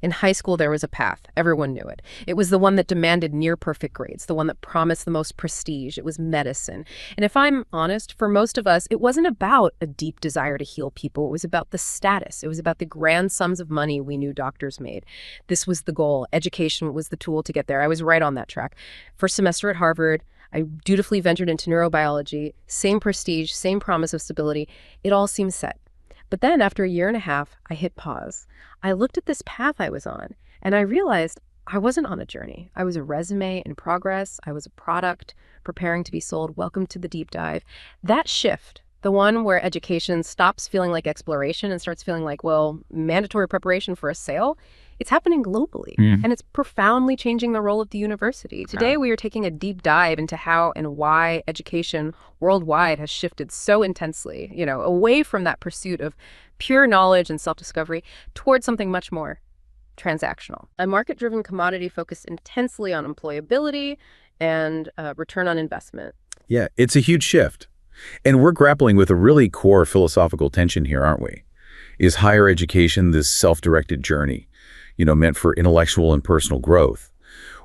In high school, there was a path. Everyone knew it. It was the one that demanded near-perfect grades, the one that promised the most prestige. It was medicine. And if I'm honest, for most of us, it wasn't about a deep desire to heal people. It was about the status. It was about the grand sums of money we knew doctors made. This was the goal. Education was the tool to get there. I was right on that track. First semester at Harvard, I dutifully ventured into neurobiology. Same prestige, same promise of stability. It all seemed set. But then after a year and a half, I hit pause. I looked at this path I was on, and I realized I wasn't on a journey. I was a resume in progress. I was a product preparing to be sold. Welcome to the deep dive. That shift, the one where education stops feeling like exploration and starts feeling like, well, mandatory preparation for a sale, it's happening globally, and it's profoundly changing the role of the university. Today, we are taking a deep dive into how and why education worldwide has shifted so intensely, away from that pursuit of pure knowledge and self-discovery towards something much more transactional. A market-driven commodity focused intensely on employability and return on investment. Yeah, it's a huge shift. And we're grappling with a really core philosophical tension here, aren't we? Is higher education this self-directed journey, meant for intellectual and personal growth?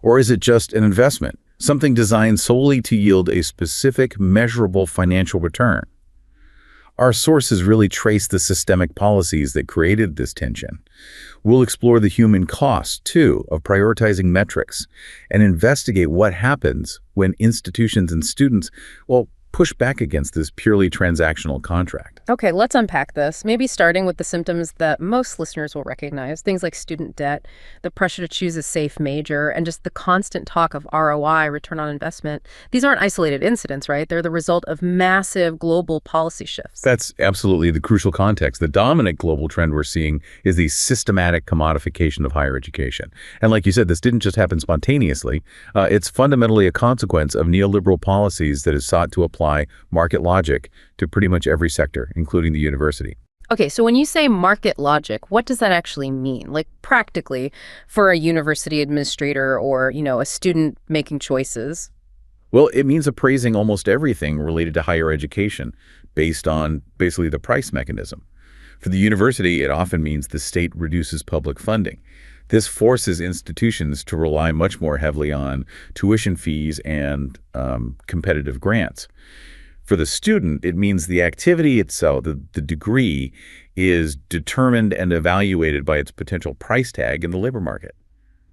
Or is it just an investment, something designed solely to yield a specific, measurable financial return? Our sources really trace the systemic policies that created this tension. We'll explore the human cost, too, of prioritizing metrics and investigate what happens when institutions and students, push back against this purely transactional contract. Okay, let's unpack this, maybe starting with the symptoms that most listeners will recognize, things like student debt, the pressure to choose a safe major, and just the constant talk of ROI, return on investment. These aren't isolated incidents, right? They're the result of massive global policy shifts. That's absolutely the crucial context. The dominant global trend we're seeing is the systematic commodification of higher education. And like you said, this didn't just happen spontaneously. It's fundamentally a consequence of neoliberal policies that has sought to apply market logic to pretty much every sector, including the university. Okay, so when you say market logic, what does that actually mean? Like practically for a university administrator or, a student making choices? Well, it means appraising almost everything related to higher education based on basically the price mechanism. For the university, it often means the state reduces public funding. This forces institutions to rely much more heavily on tuition fees and competitive grants. For the student, it means the activity itself, the degree, is determined and evaluated by its potential price tag in the labor market.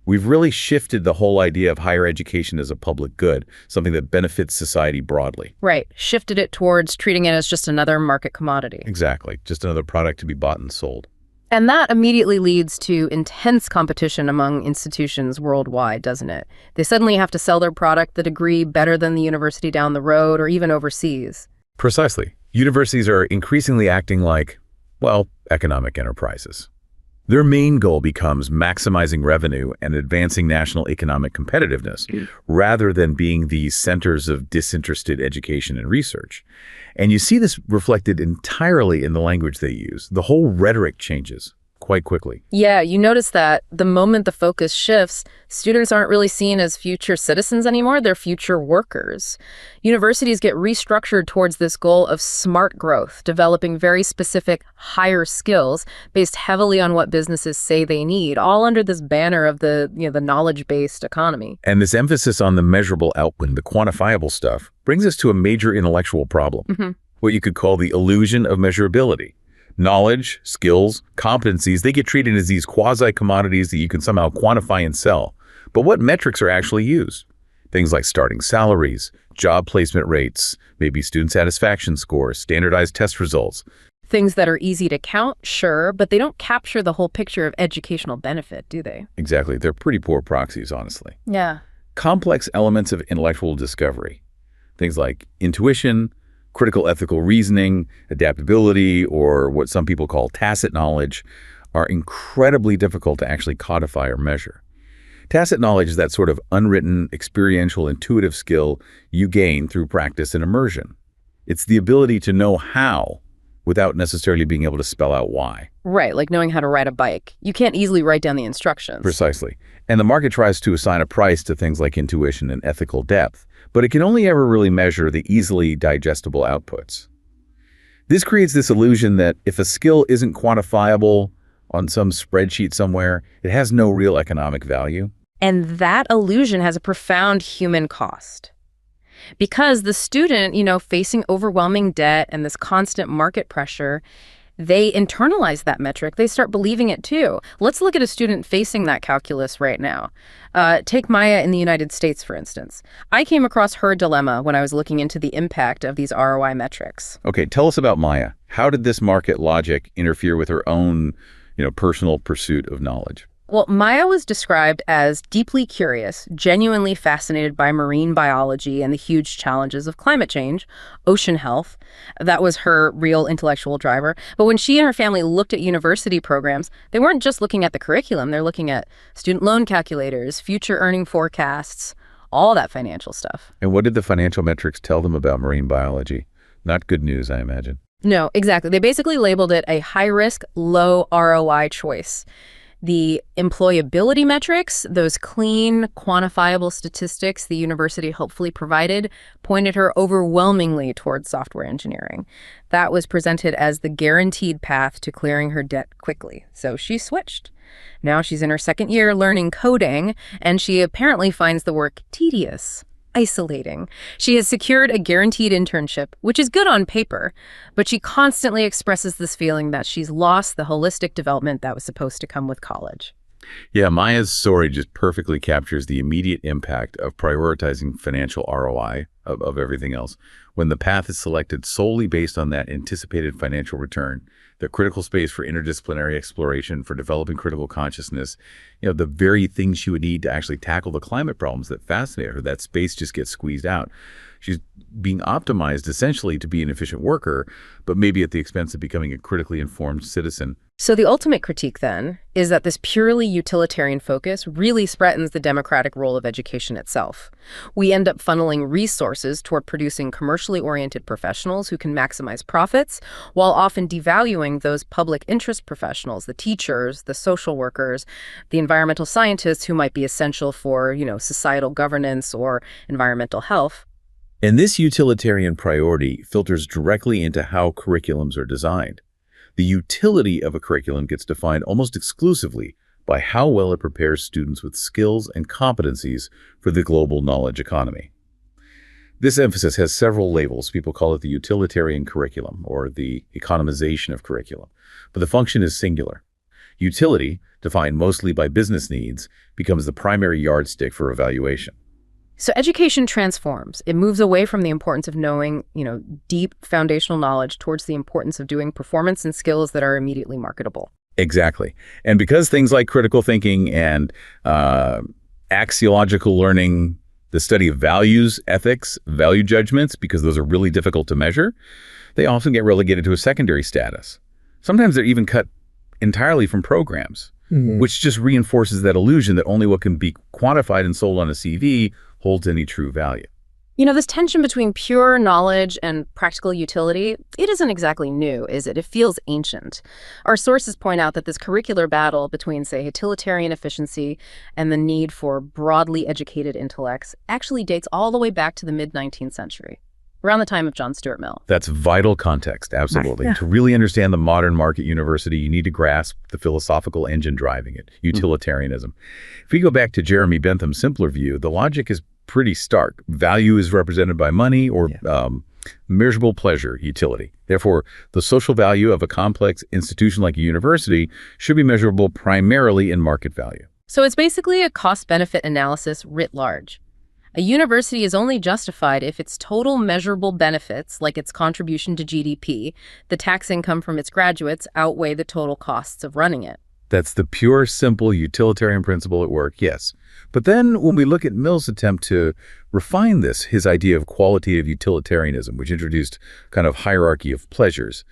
We've really shifted the whole idea of higher education as a public good, something that benefits society broadly. Right. Shifted it towards treating it as just another market commodity. Exactly. Just another product to be bought and sold. And that immediately leads to intense competition among institutions worldwide, doesn't it? They suddenly have to sell their product, the degree, better than the university down the road or even overseas. Precisely. Universities are increasingly acting like, economic enterprises. Their main goal becomes maximizing revenue and advancing national economic competitiveness, rather than being the centers of disinterested education and research. And you see this reflected entirely in the language they use. The whole rhetoric changes quite quickly. Yeah, you notice that the moment the focus shifts, students aren't really seen as future citizens anymore, they're future workers. Universities get restructured towards this goal of smart growth, developing very specific higher skills based heavily on what businesses say they need, all under this banner of the knowledge-based economy. And this emphasis on the measurable output, the quantifiable stuff, brings us to a major intellectual problem, what you could call the illusion of measurability. Knowledge, skills, competencies, they get treated as these quasi-commodities that you can somehow quantify and sell. But what metrics are actually used? Things like starting salaries, job placement rates, maybe student satisfaction scores, standardized test results. Things that are easy to count, sure, but they don't capture the whole picture of educational benefit, do they? Exactly. They're pretty poor proxies, honestly. Yeah. Complex elements of intellectual discovery, things like intuition, critical ethical reasoning, adaptability, or what some people call tacit knowledge, are incredibly difficult to actually codify or measure. Tacit knowledge is that sort of unwritten, experiential, intuitive skill you gain through practice and immersion. It's the ability to know how without necessarily being able to spell out why. Right, like knowing how to ride a bike. You can't easily write down the instructions. Precisely. And the market tries to assign a price to things like intuition and ethical depth, but it can only ever really measure the easily digestible outputs. This creates this illusion that if a skill isn't quantifiable, on some spreadsheet somewhere. It has no real economic value. And that illusion has a profound human cost. Because the student, facing overwhelming debt and this constant market pressure, they internalize that metric. They start believing it too. Let's look at a student facing that calculus right now. Take Maya in the United States, for instance. I came across her dilemma when I was looking into the impact of these ROI metrics. Okay, tell us about Maya. How did this market logic interfere with her own, personal pursuit of knowledge? Well, Maya was described as deeply curious, genuinely fascinated by marine biology and the huge challenges of climate change, ocean health. That was her real intellectual driver. But when she and her family looked at university programs, they weren't just looking at the curriculum. They're looking at student loan calculators, future earning forecasts, all that financial stuff. And what did the financial metrics tell them about marine biology? Not good news, I imagine. No, exactly. They basically labeled it a high-risk, low ROI choice. The employability metrics, those clean, quantifiable statistics the university hopefully provided, pointed her overwhelmingly towards software engineering. That was presented as the guaranteed path to clearing her debt quickly. So she switched. Now she's in her second year learning coding, and she apparently finds the work tedious, isolating. She has secured a guaranteed internship, which is good on paper, but she constantly expresses this feeling that she's lost the holistic development that was supposed to come with college. Yeah, Maya's story just perfectly captures the immediate impact of prioritizing financial ROI of everything else. When the path is selected solely based on that anticipated financial return, the critical space for interdisciplinary exploration, for developing critical consciousness, the very things she would need to actually tackle the climate problems that fascinate her, that space just gets squeezed out. She's being optimized essentially to be an efficient worker, but maybe at the expense of becoming a critically informed citizen. So the ultimate critique, then, is that this purely utilitarian focus really threatens the democratic role of education itself. We end up funneling resources toward producing commercially oriented professionals who can maximize profits, while often devaluing those public interest professionals, the teachers, the social workers, the environmental scientists who might be essential for, societal governance or environmental health. And this utilitarian priority filters directly into how curriculums are designed. The utility of a curriculum gets defined almost exclusively by how well it prepares students with skills and competencies for the global knowledge economy. This emphasis has several labels. People call it the utilitarian curriculum or the economization of curriculum, but the function is singular. Utility, defined mostly by business needs, becomes the primary yardstick for evaluation. So education transforms. It moves away from the importance of knowing, deep foundational knowledge towards the importance of doing performance and skills that are immediately marketable. Exactly. And because things like critical thinking and axiological learning, the study of values, ethics, value judgments, because those are really difficult to measure, they often get relegated to a secondary status. Sometimes they're even cut entirely from programs, which just reinforces that illusion that only what can be quantified and sold on a CV holds any true value. This tension between pure knowledge and practical utility, it isn't exactly new, is it? It feels ancient. Our sources point out that this curricular battle between, say, utilitarian efficiency and the need for broadly educated intellects actually dates all the way back to the mid-19th century, around the time of John Stuart Mill. That's vital context, absolutely. Yeah. To really understand the modern market university, you need to grasp the philosophical engine driving it, utilitarianism. If we go back to Jeremy Bentham's simpler view, the logic is pretty stark. Value is represented by money or measurable pleasure, utility. Therefore, the social value of a complex institution like a university should be measurable primarily in market value. So it's basically a cost-benefit analysis writ large. A university is only justified if its total measurable benefits, like its contribution to GDP, the tax income from its graduates, outweigh the total costs of running it. That's the pure, simple utilitarian principle at work, yes. But then when we look at Mill's attempt to refine this, his idea of qualitative utilitarianism, which introduced kind of hierarchy of pleasures,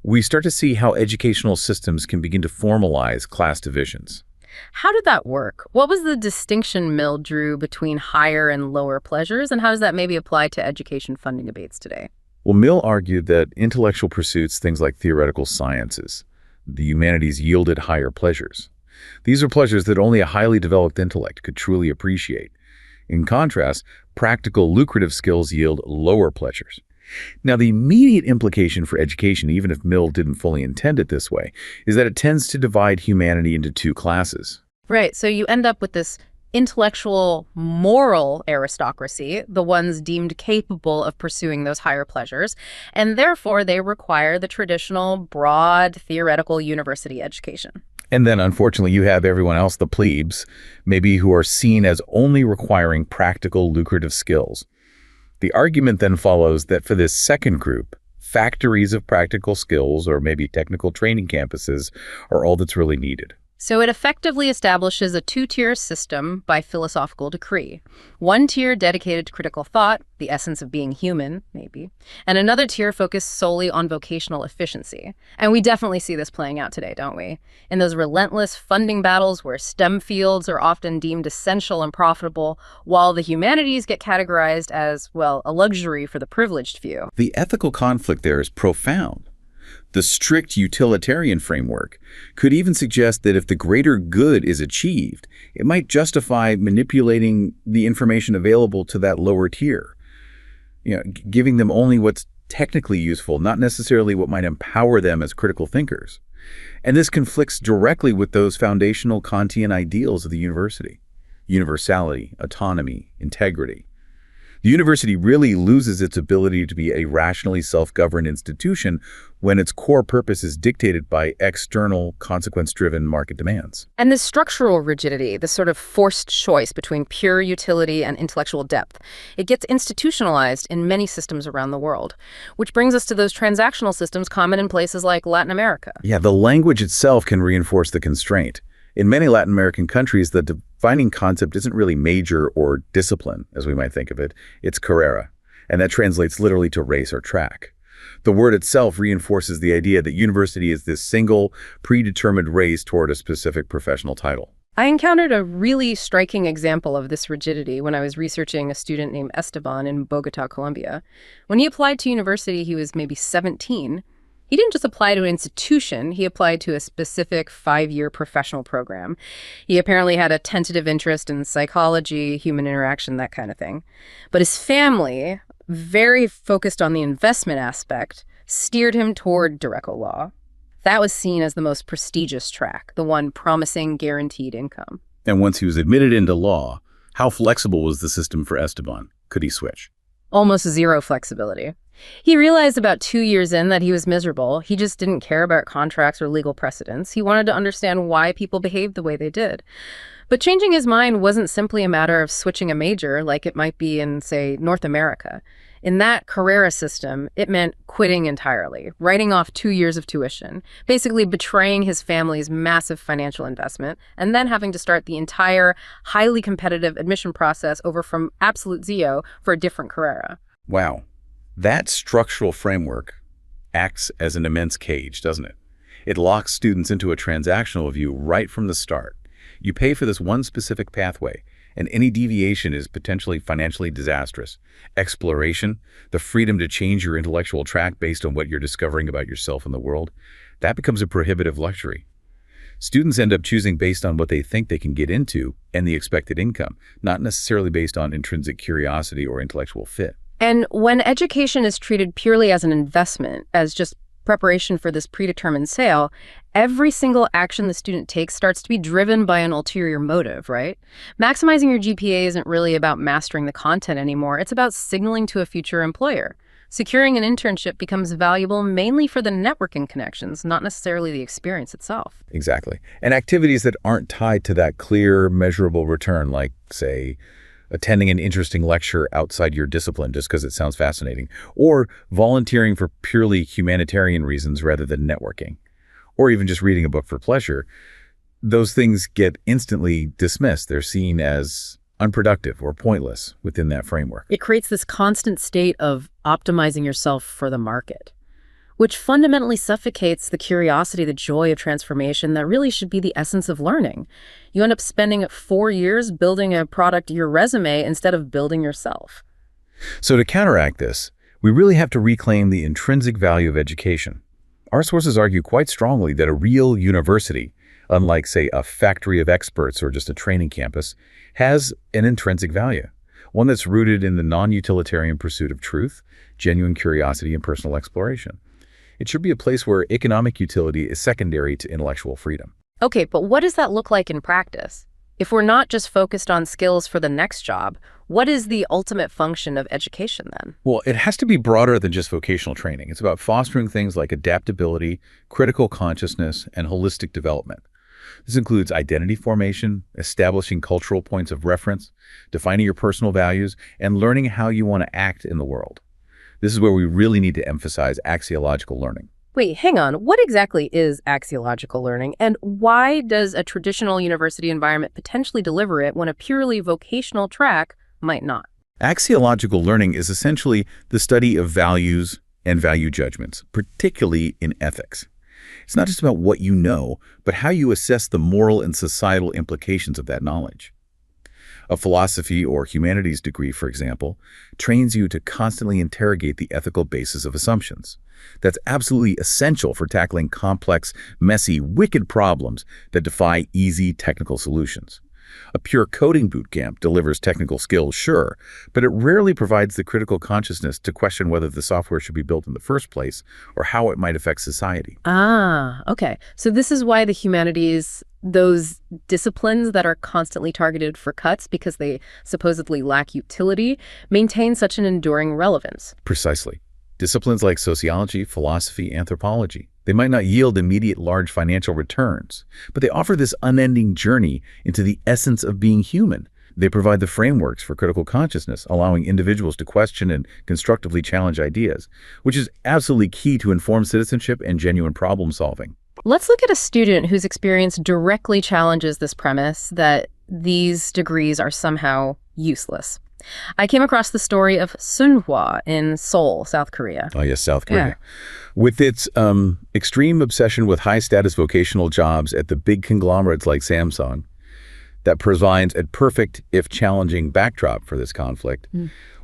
we start to see how educational systems can begin to formalize class divisions. How did that work? What was the distinction Mill drew between higher and lower pleasures, and how does that maybe apply to education funding debates today? Well, Mill argued that intellectual pursuits, things like theoretical sciences, the humanities, yielded higher pleasures. These are pleasures that only a highly developed intellect could truly appreciate. In contrast, practical, lucrative skills yield lower pleasures. Now, the immediate implication for education, even if Mill didn't fully intend it this way, is that it tends to divide humanity into two classes. Right, so you end up with this intellectual, moral aristocracy, the ones deemed capable of pursuing those higher pleasures, and therefore they require the traditional, broad, theoretical university education. And then, unfortunately, you have everyone else, the plebes, maybe who are seen as only requiring practical, lucrative skills. The argument then follows that for this second group, factories of practical skills or maybe technical training campuses are all that's really needed. So it effectively establishes a two-tier system by philosophical decree. One tier dedicated to critical thought, the essence of being human, maybe, and another tier focused solely on vocational efficiency. And we definitely see this playing out today, don't we? In those relentless funding battles where STEM fields are often deemed essential and profitable, while the humanities get categorized as, well, a luxury for the privileged few. The ethical conflict there is profound. The strict utilitarian framework could even suggest that if the greater good is achieved, it might justify manipulating the information available to that lower tier, giving them only what's technically useful, not necessarily what might empower them as critical thinkers. And this conflicts directly with those foundational Kantian ideals of the university: universality, autonomy, integrity. The university really loses its ability to be a rationally self-governed institution when its core purpose is dictated by external, consequence-driven market demands. And this structural rigidity, this sort of forced choice between pure utility and intellectual depth, it gets institutionalized in many systems around the world, which brings us to those transactional systems common in places like Latin America. Yeah, the language itself can reinforce the constraint. In many Latin American countries, the defining concept isn't really major or discipline, as we might think of it. It's carrera, and that translates literally to race or track. The word itself reinforces the idea that university is this single, predetermined race toward a specific professional title. I encountered a really striking example of this rigidity when I was researching a student named Esteban in Bogota, Colombia. When he applied to university, he was maybe 17. He didn't just apply to an institution, he applied to a specific 5-year professional program. He apparently had a tentative interest in psychology, human interaction, that kind of thing. But his family, very focused on the investment aspect, steered him toward Direco law. That was seen as the most prestigious track, the one promising guaranteed income. And once he was admitted into law, how flexible was the system for Esteban? Could he switch? Almost zero flexibility. He realized about 2 years in that he was miserable. He just didn't care about contracts or legal precedents. He wanted to understand why people behaved the way they did. But changing his mind wasn't simply a matter of switching a major like it might be in, say, North America. In that Carrera system, it meant quitting entirely, writing off 2 years of tuition, basically betraying his family's massive financial investment, and then having to start the entire highly competitive admission process over from absolute zero for a different Carrera. Wow. That structural framework acts as an immense cage, doesn't it? It locks students into a transactional view right from the start. You pay for this one specific pathway, and any deviation is potentially financially disastrous. Exploration, the freedom to change your intellectual track based on what you're discovering about yourself and the world, that becomes a prohibitive luxury. Students end up choosing based on what they think they can get into and the expected income, not necessarily based on intrinsic curiosity or intellectual fit. And when education is treated purely as an investment, as just preparation for this predetermined sale, every single action the student takes starts to be driven by an ulterior motive, right? Maximizing your GPA isn't really about mastering the content anymore. It's about signaling to a future employer. Securing an internship becomes valuable mainly for the networking connections, not necessarily the experience itself. Exactly. And activities that aren't tied to that clear, measurable return, like, say, attending an interesting lecture outside your discipline just because it sounds fascinating, or volunteering for purely humanitarian reasons rather than networking, or even just reading a book for pleasure, those things get instantly dismissed. They're seen as unproductive or pointless within that framework. It creates this constant state of optimizing yourself for the market, which fundamentally suffocates the curiosity, the joy of transformation that really should be the essence of learning. You end up spending 4 years building a product, your resume, instead of building yourself. So to counteract this, we really have to reclaim the intrinsic value of education. Our sources argue quite strongly that a real university, unlike, say, a factory of experts or just a training campus, has an intrinsic value. one that's rooted in the non-utilitarian pursuit of truth, genuine curiosity, and personal exploration. It should be a place where economic utility is secondary to intellectual freedom. Okay, but what does that look like in practice? If we're not just focused on skills for the next job, what is the ultimate function of education then? Well, it has to be broader than just vocational training. It's about fostering things like adaptability, critical consciousness, and holistic development. This includes identity formation, establishing cultural points of reference, defining your personal values, and learning how you want to act in the world. This is where we really need to emphasize axiological learning. Wait, hang on. What exactly is axiological learning, and why does a traditional university environment potentially deliver it when a purely vocational track might not? Axiological learning is essentially the study of values and value judgments, particularly in ethics. It's not just about what you know, but how you assess the moral and societal implications of that knowledge. A philosophy or humanities degree, for example, trains you to constantly interrogate the ethical basis of assumptions. That's absolutely essential for tackling complex, messy, wicked problems that defy easy technical solutions. A pure coding bootcamp delivers technical skills, sure, but it rarely provides the critical consciousness to question whether the software should be built in the first place or how it might affect society. Ah, okay. So this is why the humanities, those disciplines that are constantly targeted for cuts because they supposedly lack utility, maintain such an enduring relevance. Precisely. Disciplines like sociology, philosophy, anthropology, they might not yield immediate large financial returns, but they offer this unending journey into the essence of being human. They provide the frameworks for critical consciousness, allowing individuals to question and constructively challenge ideas, which is absolutely key to informed citizenship and genuine problem solving. Let's look at a student whose experience directly challenges this premise that these degrees are somehow useless. I came across the story of Sunhwa in Seoul, South Korea. Oh, yes, South Korea. With its extreme obsession with high-status vocational jobs at the big conglomerates like Samsung, that provides a perfect, if challenging, backdrop for this conflict.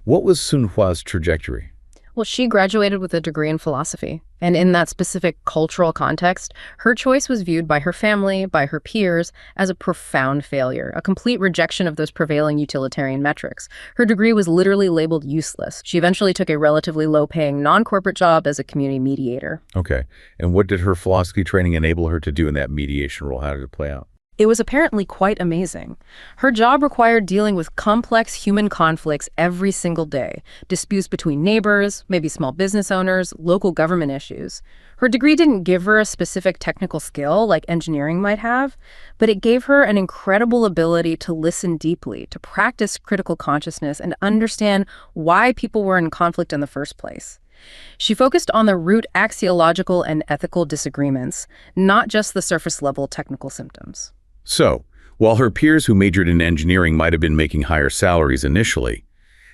What was Sunhwa's trajectory? Well, she graduated with a degree in philosophy. And in that specific cultural context, her choice was viewed by her family, by her peers, as a profound failure, a complete rejection of those prevailing utilitarian metrics. Her degree was literally labeled useless. She eventually took a relatively low-paying, non-corporate job as a community mediator. Okay. And what did her philosophy training enable her to do in that mediation role? How did it play out? It was apparently quite amazing. Her job required dealing with complex human conflicts every single day, disputes between neighbors, maybe small business owners, local government issues. Her degree didn't give her a specific technical skill like engineering might have, but it gave her an incredible ability to listen deeply, to practice critical consciousness, and understand why people were in conflict in the first place. She focused on the root axiological and ethical disagreements, not just the surface-level technical symptoms. So, while her peers who majored in engineering might have been making higher salaries initially,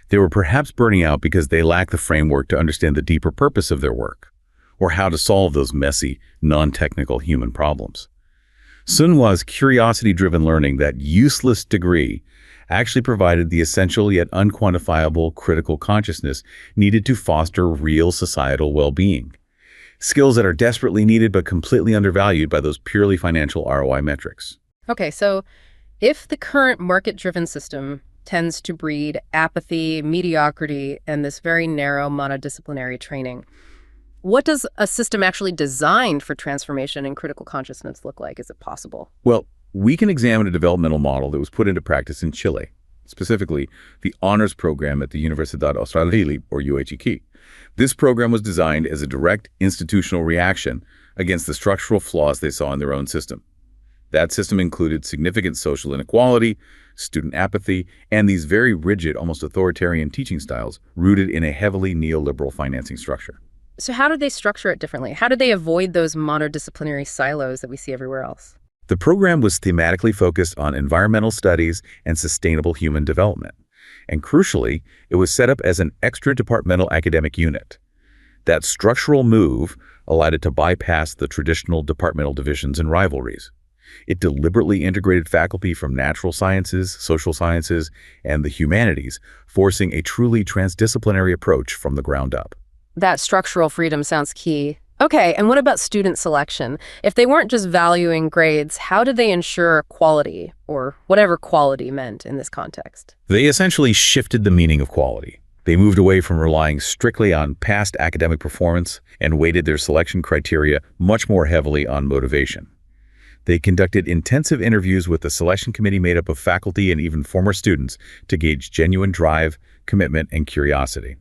they were perhaps burning out because they lacked the framework to understand the deeper purpose of their work, or how to solve those messy, non-technical human problems. Sunhwa's curiosity-driven learning, that useless degree, actually provided the essential yet unquantifiable critical consciousness needed to foster real societal well-being. Skills that are desperately needed but completely undervalued by those purely financial ROI metrics. Okay, so if the current market-driven system tends to breed apathy, mediocrity, and this very narrow monodisciplinary training, what does a system actually designed for transformation and critical consciousness look like? Is it possible? Well, we can examine a developmental model that was put into practice in Chile, specifically the honors program at the Universidad Australia, or UHEK. This program was designed as a direct institutional reaction against the structural flaws they saw in their own system. That system included significant social inequality, student apathy, and these very rigid, almost authoritarian teaching styles rooted in a heavily neoliberal financing structure. So how did they structure it differently? How did they avoid those monodisciplinary silos that we see everywhere else? The program was thematically focused on environmental studies and sustainable human development. And crucially, it was set up as an extra-departmental academic unit. That structural move allowed it to bypass the traditional departmental divisions and rivalries. It deliberately integrated faculty from natural sciences, social sciences, and the humanities, forcing a truly transdisciplinary approach from the ground up. That structural freedom sounds key. Okay, and what about student selection? If they weren't just valuing grades, how did they ensure quality, or whatever quality meant in this context? They essentially shifted the meaning of quality. They moved away from relying strictly on past academic performance and weighted their selection criteria much more heavily on motivation. They conducted intensive interviews with the selection committee made up of faculty and even former students to gauge genuine drive, commitment, and curiosity.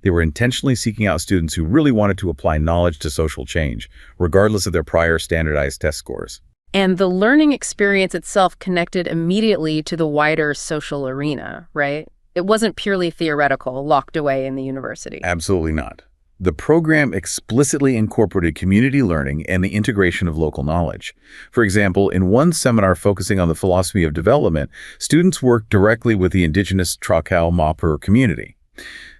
They were intentionally seeking out students who really wanted to apply knowledge to social change, regardless of their prior standardized test scores. And the learning experience itself connected immediately to the wider social arena, right? It wasn't purely theoretical, locked away in the university. Absolutely not. The program explicitly incorporated community learning and the integration of local knowledge. For example, in one seminar focusing on the philosophy of development, students worked directly with the indigenous Trakau Maupur community.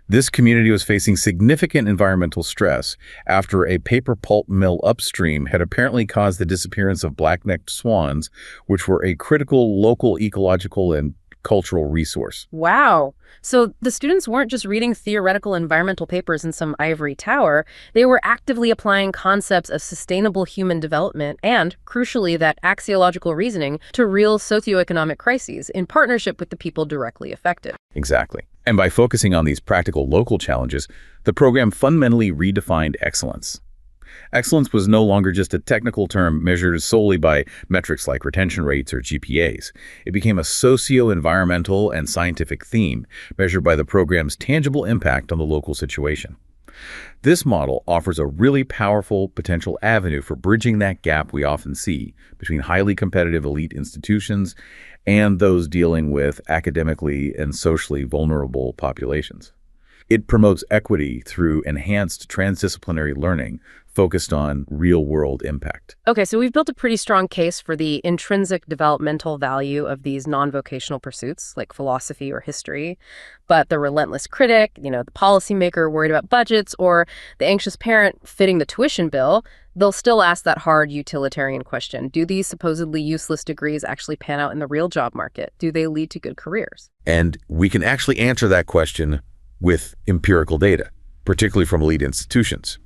This community was facing significant environmental stress after a paper pulp mill upstream had apparently caused the disappearance of black-necked swans, which were a critical local ecological and cultural resource. Wow. So the students weren't just reading theoretical environmental papers in some ivory tower. They were actively applying concepts of sustainable human development and, crucially, that axiological reasoning to real socioeconomic crises in partnership with the people directly affected. Exactly. And by focusing on these practical local challenges, the program fundamentally redefined excellence. Excellence was no longer just a technical term measured solely by metrics like retention rates or GPAs. It became a socio-environmental and scientific theme measured by the program's tangible impact on the local situation. This model offers a really powerful potential avenue for bridging that gap we often see between highly competitive elite institutions and those dealing with academically and socially vulnerable populations. It promotes equity through enhanced transdisciplinary learning focused on real-world impact. Okay, so we've built a pretty strong case for the intrinsic developmental value of these non-vocational pursuits, like philosophy or history. But the relentless critic, the policymaker worried about budgets, or the anxious parent fitting the tuition bill, they'll still ask that hard utilitarian question. Do these supposedly useless degrees actually pan out in the real job market? Do they lead to good careers? And we can actually answer that question with empirical data, particularly from elite institutions.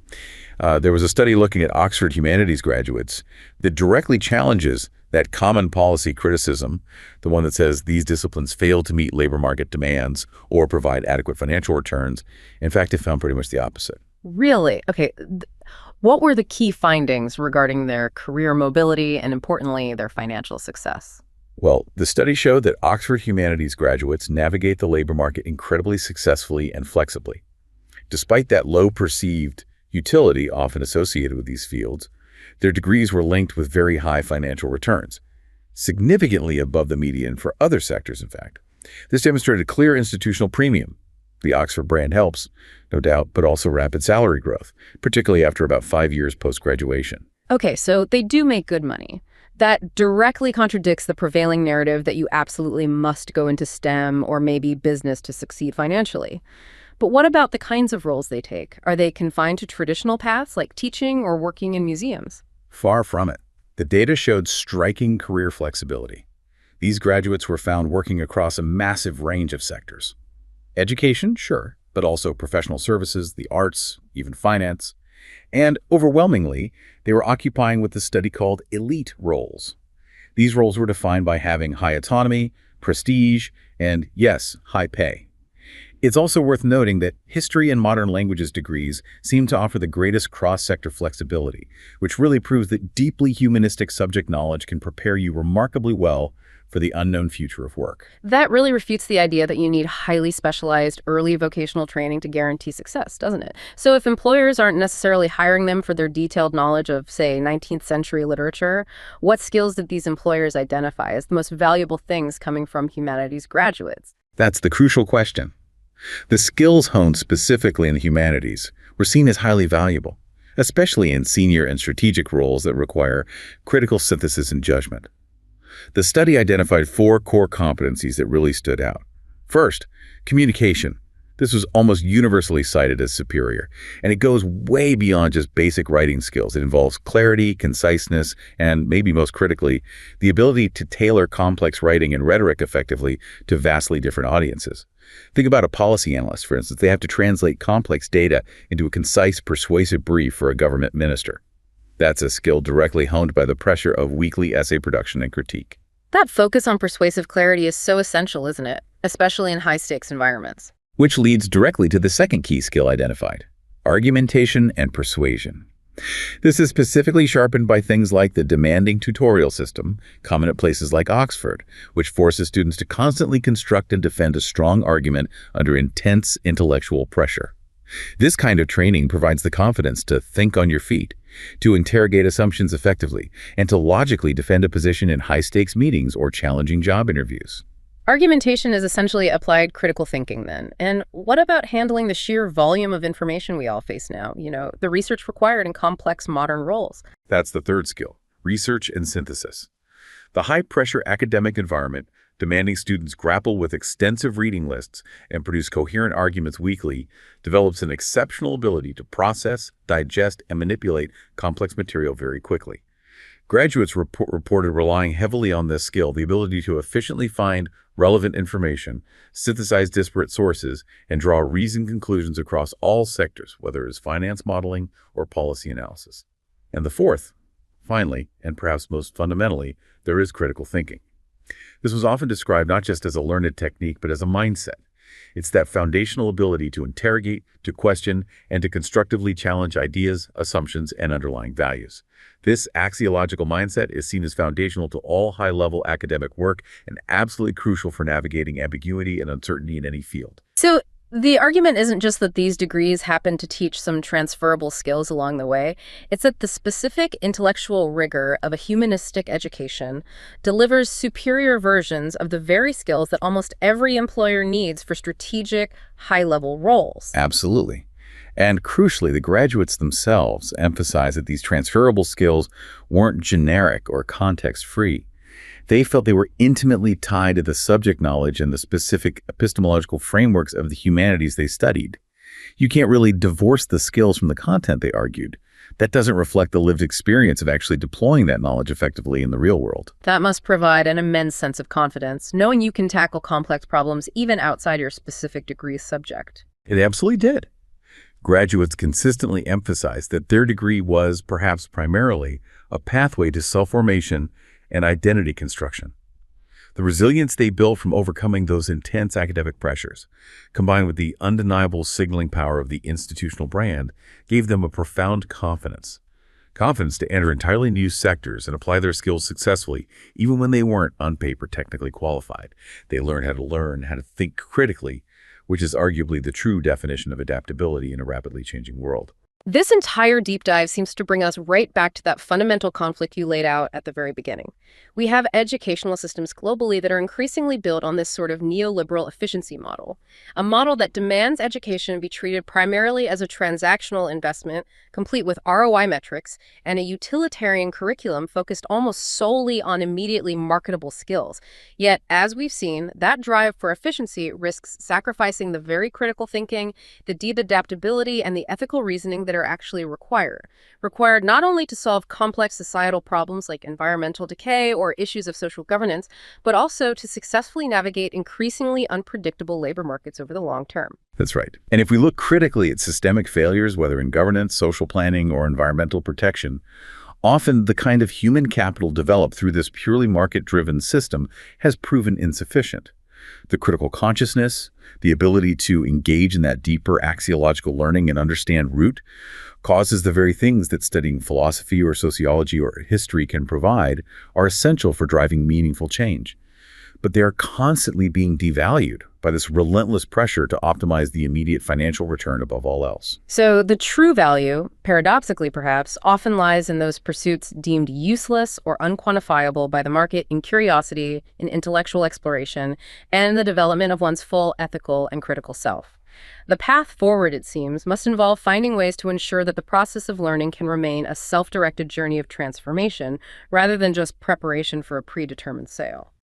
There was a study looking at Oxford humanities graduates that directly challenges that common policy criticism, the one that says these disciplines fail to meet labor market demands or provide adequate financial returns. In fact, it found pretty much the opposite. Really? Okay. What were the key findings regarding their career mobility and, importantly, their financial success? Well, the study showed that Oxford humanities graduates navigate the labor market incredibly successfully and flexibly. Despite that low perceived utility often associated with these fields, their degrees were linked with very high financial returns, significantly above the median for other sectors, in fact. This demonstrated clear institutional premium. The Oxford brand helps, no doubt, but also rapid salary growth, particularly after about 5 years post-graduation. Okay, so they do make good money. That directly contradicts the prevailing narrative that you absolutely must go into STEM or maybe business to succeed financially. But what about the kinds of roles they take? Are they confined to traditional paths like teaching or working in museums? Far from it. The data showed striking career flexibility. These graduates were found working across a massive range of sectors. Education, sure, but also professional services, the arts, even finance. And overwhelmingly, they were occupying what the study called elite roles. These roles were defined by having high autonomy, prestige, and, yes, high pay. It's also worth noting that history and modern languages degrees seem to offer the greatest cross-sector flexibility, which really proves that deeply humanistic subject knowledge can prepare you remarkably well for the unknown future of work. That really refutes the idea that you need highly specialized early vocational training to guarantee success, doesn't it? So if employers aren't necessarily hiring them for their detailed knowledge of, say, 19th century literature, what skills did these employers identify as the most valuable things coming from humanities graduates? That's the crucial question. The skills honed specifically in the humanities were seen as highly valuable, especially in senior and strategic roles that require critical synthesis and judgment. The study identified 4 core competencies that really stood out. First, communication. This was almost universally cited as superior, and it goes way beyond just basic writing skills. It involves clarity, conciseness, and maybe most critically, the ability to tailor complex writing and rhetoric effectively to vastly different audiences. Think about a policy analyst, for instance. They have to translate complex data into a concise, persuasive brief for a government minister. That's a skill directly honed by the pressure of weekly essay production and critique. That focus on persuasive clarity is so essential, isn't it? Especially in high-stakes environments. Which leads directly to the second key skill identified: argumentation and persuasion. This is specifically sharpened by things like the demanding tutorial system, common at places like Oxford, which forces students to constantly construct and defend a strong argument under intense intellectual pressure. This kind of training provides the confidence to think on your feet, to interrogate assumptions effectively, and to logically defend a position in high-stakes meetings or challenging job interviews. Argumentation is essentially applied critical thinking then. And what about handling the sheer volume of information we all face now? The research required in complex modern roles. That's the third skill: research and synthesis. The high-pressure academic environment, demanding students grapple with extensive reading lists and produce coherent arguments weekly, develops an exceptional ability to process, digest, and manipulate complex material very quickly. Graduates reported relying heavily on this skill, the ability to efficiently find relevant information, synthesize disparate sources, and draw reasoned conclusions across all sectors, whether it's finance modeling or policy analysis. And the fourth, finally, and perhaps most fundamentally, there is critical thinking. This was often described not just as a learned technique, but as a mindset. It's that foundational ability to interrogate, to question, and to constructively challenge ideas, assumptions, and underlying values. This axiological mindset is seen as foundational to all high-level academic work and absolutely crucial for navigating ambiguity and uncertainty in any field. So the argument isn't just that these degrees happen to teach some transferable skills along the way. It's that the specific intellectual rigor of a humanistic education delivers superior versions of the very skills that almost every employer needs for strategic, high-level roles. Absolutely. And crucially, the graduates themselves emphasize that these transferable skills weren't generic or context-free. They felt they were intimately tied to the subject knowledge and the specific epistemological frameworks of the humanities they studied. You can't really divorce the skills from the content, they argued. That doesn't reflect the lived experience of actually deploying that knowledge effectively in the real world. That must provide an immense sense of confidence, knowing you can tackle complex problems even outside your specific degree subject. It absolutely did. Graduates consistently emphasized that their degree was, perhaps primarily, a pathway to self-formation and identity construction. The resilience they built from overcoming those intense academic pressures, combined with the undeniable signaling power of the institutional brand, gave them a profound confidence. Confidence to enter entirely new sectors and apply their skills successfully, even when they weren't, on paper, technically qualified. They learned how to think critically, which is arguably the true definition of adaptability in a rapidly changing world. This entire deep dive seems to bring us right back to that fundamental conflict you laid out at the very beginning. We have educational systems globally that are increasingly built on this sort of neoliberal efficiency model, a model that demands education be treated primarily as a transactional investment, complete with ROI metrics, and a utilitarian curriculum focused almost solely on immediately marketable skills. Yet, as we've seen, that drive for efficiency risks sacrificing the very critical thinking, the deep adaptability, and the ethical reasoning that are actually required not only to solve complex societal problems like environmental decay or issues of social governance, but also to successfully navigate increasingly unpredictable labor markets over the long term. That's right. And if we look critically at systemic failures, whether in governance, social planning, or environmental protection, often the kind of human capital developed through this purely market-driven system has proven insufficient. The critical consciousness, the ability to engage in that deeper axiological learning and understand root, causes the very things that studying philosophy or sociology or history can provide are essential for driving meaningful change. But they are constantly being devalued by this relentless pressure to optimize the immediate financial return above all else. So the true value, paradoxically perhaps, often lies in those pursuits deemed useless or unquantifiable by the market in curiosity, in intellectual exploration, and the development of one's full ethical and critical self. The path forward, it seems, must involve finding ways to ensure that the process of learning can remain a self-directed journey of transformation rather than just preparation for a predetermined sale.